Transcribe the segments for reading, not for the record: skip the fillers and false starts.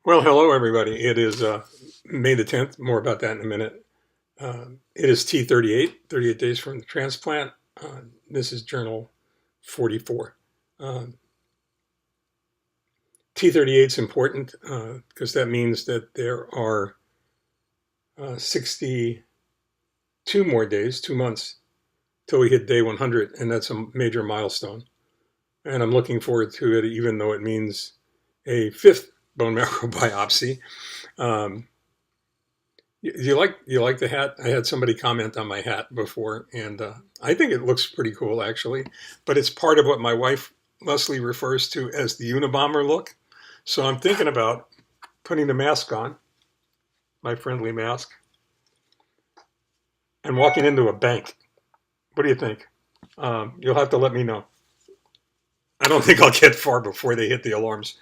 Well, hello, everybody. It is May the 10th. More about that in a minute. It is T 38, 38 days from the transplant. This is journal 44. T 38 is important because that means that there are 62 more days, 2 months, till we hit day 100, and that's a major milestone. And I'm looking forward to it, even though it means a fifth bone marrow biopsy. Um, you like the hat? I had somebody comment on my hat before, and I think it looks pretty cool actually. But it's part of what my wife Leslie refers to as the Unabomber look. So I'm thinking about putting the mask on, my friendly mask, and walking into a bank. What do you think? You'll have to let me know. I don't think I'll get far before they hit the alarms.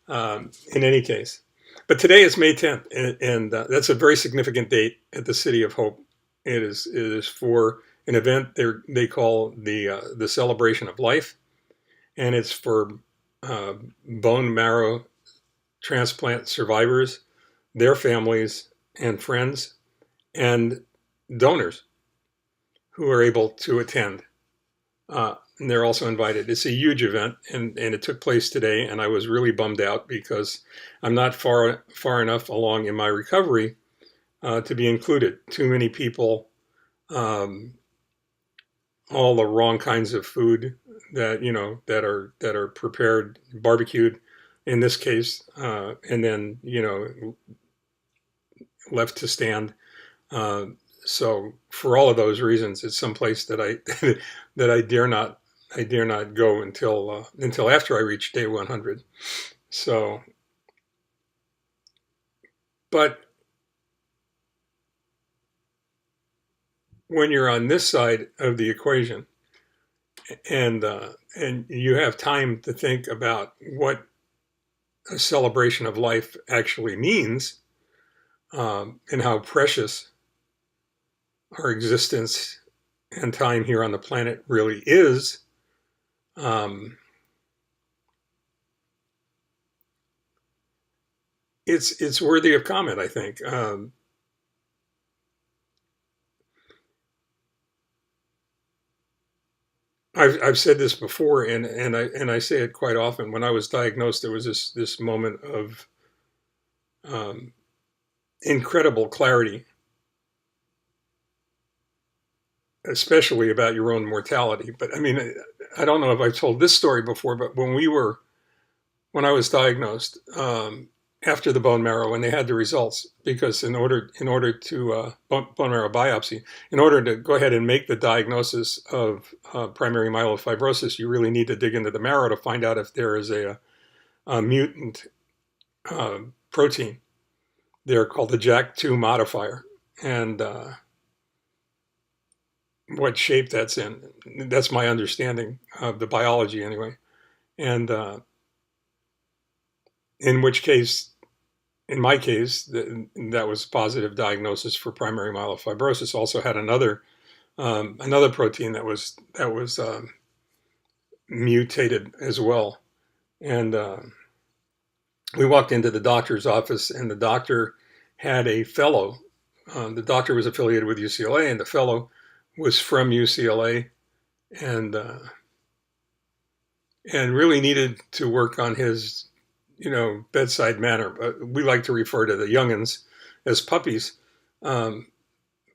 In any case, but today is May 10th, and that's a very significant date at the City of Hope. It is for an event they call the Celebration of Life, and it's for uh, bone marrow transplant survivors, their families and friends, and donors who are able to attend. And they're also invited. It's a huge event, and it took place today. And I was really bummed out because I'm not far enough along in my recovery to be included. Too many people, um, all the wrong kinds of food that are prepared, barbecued, in this case, and then left to stand. Uh, so for all of those reasons, it's someplace that I that I dare not go until after I reach day 100. So, but when you're on this side of the equation, and you have time to think about what a celebration of life actually means, and how precious our existence and time here on the planet really is, it's worthy of comment, I think. I've said this before, and I say it quite often. When I was diagnosed, there was this moment of um, incredible clarity, especially about your own mortality. But I mean, I don't know if I've told this story before, but when I was diagnosed, after the bone marrow, when they had the results, because in order to bone marrow biopsy, in order to go ahead and make the diagnosis of primary myelofibrosis, you really need to dig into the marrow to find out if there is a mutant uh, protein. They're called the JAK2 modifier, and what shape that's in. That's my understanding of the biology, anyway. And in which case, in my case, that was a positive diagnosis for primary myelofibrosis. Also had another protein that was mutated as well. And we walked into the doctor's office, and the doctor had a fellow. The doctor was affiliated with UCLA, and the fellow was from UCLA, and and really needed to work on his, bedside manner. We like to refer to the youngins as puppies. Um,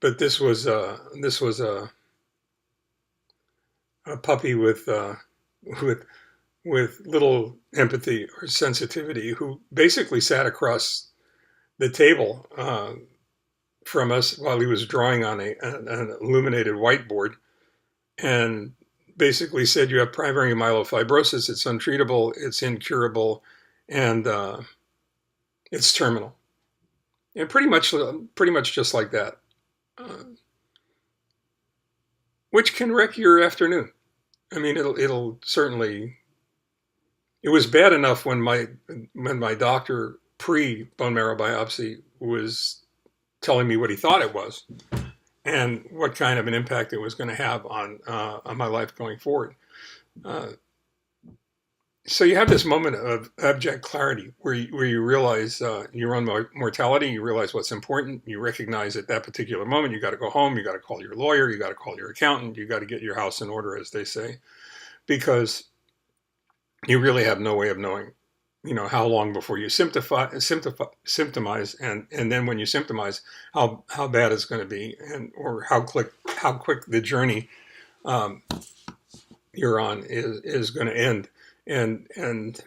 but this was a puppy with with little empathy or sensitivity, who basically sat across the table from us while he was drawing on an illuminated whiteboard, and basically said, "You have primary myelofibrosis. It's untreatable. It's incurable, and it's terminal." And pretty much just like that, uh, which can wreck your afternoon. I mean, it'll certainly. It was bad enough when my doctor pre bone marrow biopsy was telling me what he thought it was and what kind of an impact it was going to have on my life going forward. Uh, So you have this moment of abject clarity where you realize your own mortality, you realize what's important, you recognize at that particular moment you got to go home, you got to call your lawyer, you got to call your accountant, you got to get your house in order, as they say, because you really have no way of knowing, how long before you symptomize, and then when you symptomize, how bad it's going to be, and or how quick the journey um, you're on is going to end, and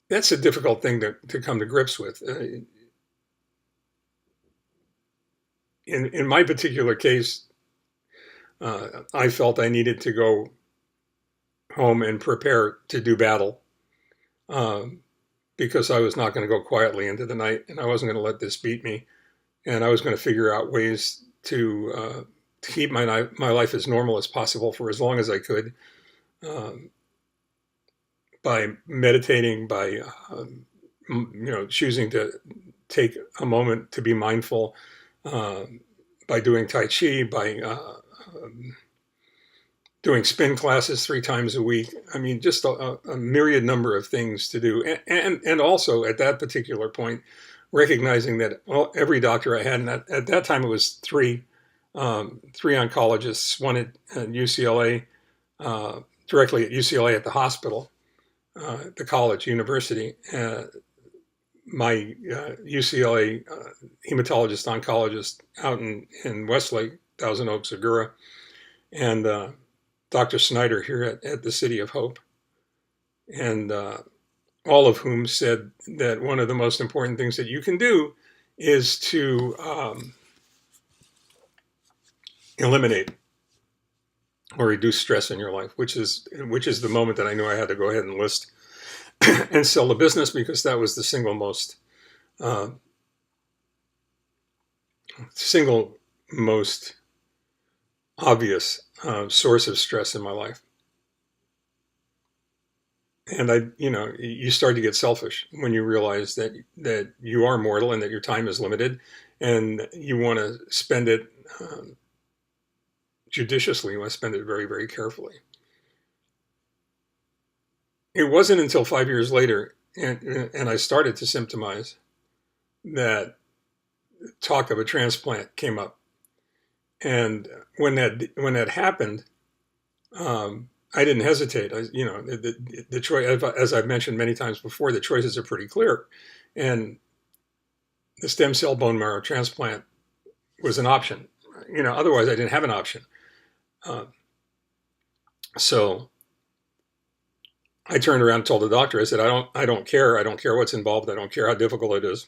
that's a difficult thing to come to grips with. In my particular case, I felt I needed to go home and prepare to do battle, um, because I was not going to go quietly into the night, and I wasn't going to let this beat me, and I was going to figure out ways to keep my life as normal as possible for as long as I could, um, by meditating, by choosing to take a moment to be mindful, by doing Tai Chi, by doing spin classes 3 times a week. I mean, just a myriad number of things to do. And also at that particular point, recognizing that every doctor I had, and at that time it was three oncologists, one at UCLA, directly at UCLA at the hospital, the college, university, my UCLA hematologist oncologist out in Westlake, Thousand Oaks, Agoura, and Dr. Snyder here at the City of Hope, and all of whom said that one of the most important things that you can do is to eliminate or reduce stress in your life, which is the moment that I knew I had to go ahead and list and sell the business, because that was the uh, single most obvious source of stress in my life. And you start to get selfish when you realize that you are mortal and that your time is limited, and you want to spend it judiciously. You want to spend it very, very carefully. It wasn't until 5 years later, and I started to symptomize, that talk of a transplant came up. And when that happened, I didn't hesitate. The choice, as I've mentioned many times before, the choices are pretty clear, and the stem cell bone marrow transplant was an option. Otherwise I didn't have an option. Uh, so I turned around and told the doctor, I said, I don't care. I don't care what's involved. I don't care how difficult it is.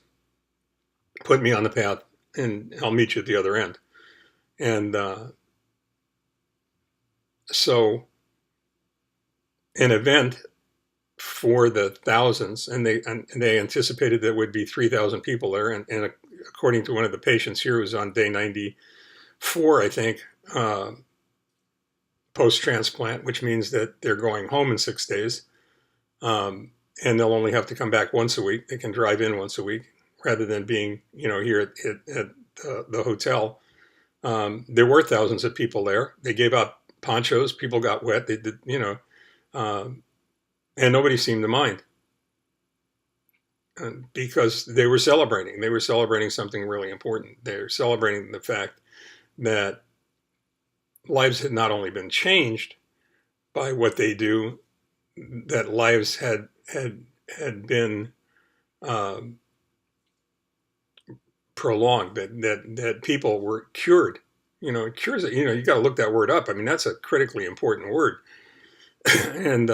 Put me on the path, and I'll meet you at the other end. And so an event for the thousands, and they anticipated there would be 3,000 people there, and according to one of the patients here, who was on day 94, I think, post-transplant, which means that they're going home in 6 days, and they'll only have to come back once a week. They can drive in once a week rather than being, here at the hotel. There were thousands of people there. They gave out ponchos. People got wet. They did, and nobody seemed to mind, because they were celebrating. They were celebrating something really important. They were celebrating the fact that lives had not only been changed by what they do, that lives had been prolonged, that people were cured. Cures. You got to look that word up. I mean, that's a critically important word. And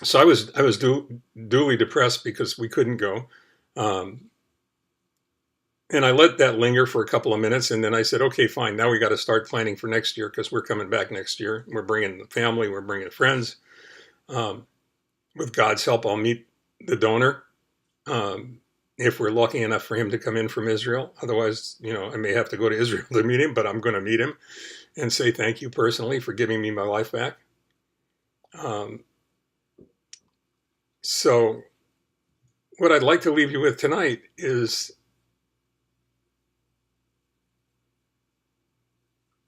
so I was duly depressed because we couldn't go, and I let that linger for a couple of minutes, and then I said, okay, fine. Now we got to start planning for next year, because we're coming back next year. We're bringing the family. We're bringing friends. With God's help, I'll meet the donor, if we're lucky enough for him to come in from Israel. Otherwise, I may have to go to Israel to meet him, but I'm going to meet him and say thank you personally for giving me my life back. So what I'd like to leave you with tonight is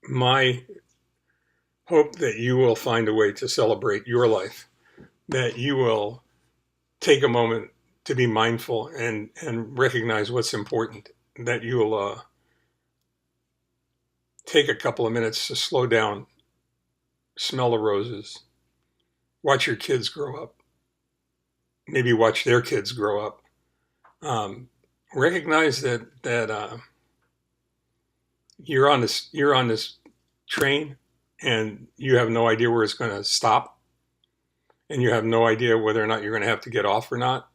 my hope that you will find a way to celebrate your life, that you will take a moment to be mindful and recognize what's important, that you will take a couple of minutes to slow down, smell the roses, watch your kids grow up, maybe watch their kids grow up. Recognize that you're on this train and you have no idea where it's going to stop, and you have no idea whether or not you're going to have to get off or not,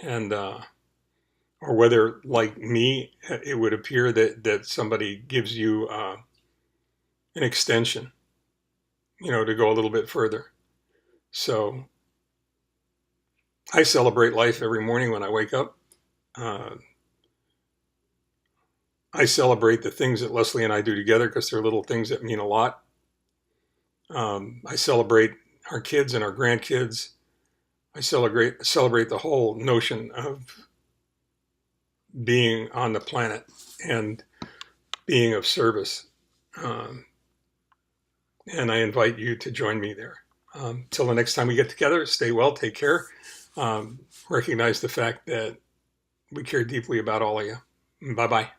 and or whether, like me, it would appear that somebody gives you an extension, to go a little bit further. So I celebrate life every morning when I wake up. I celebrate the things that Leslie and I do together because they're little things that mean a lot. I celebrate our kids and our grandkids. I celebrate the whole notion of being on the planet and being of service. And I invite you to join me there. Till the next time we get together, stay well, take care. Recognize the fact that we care deeply about all of you. Bye-bye.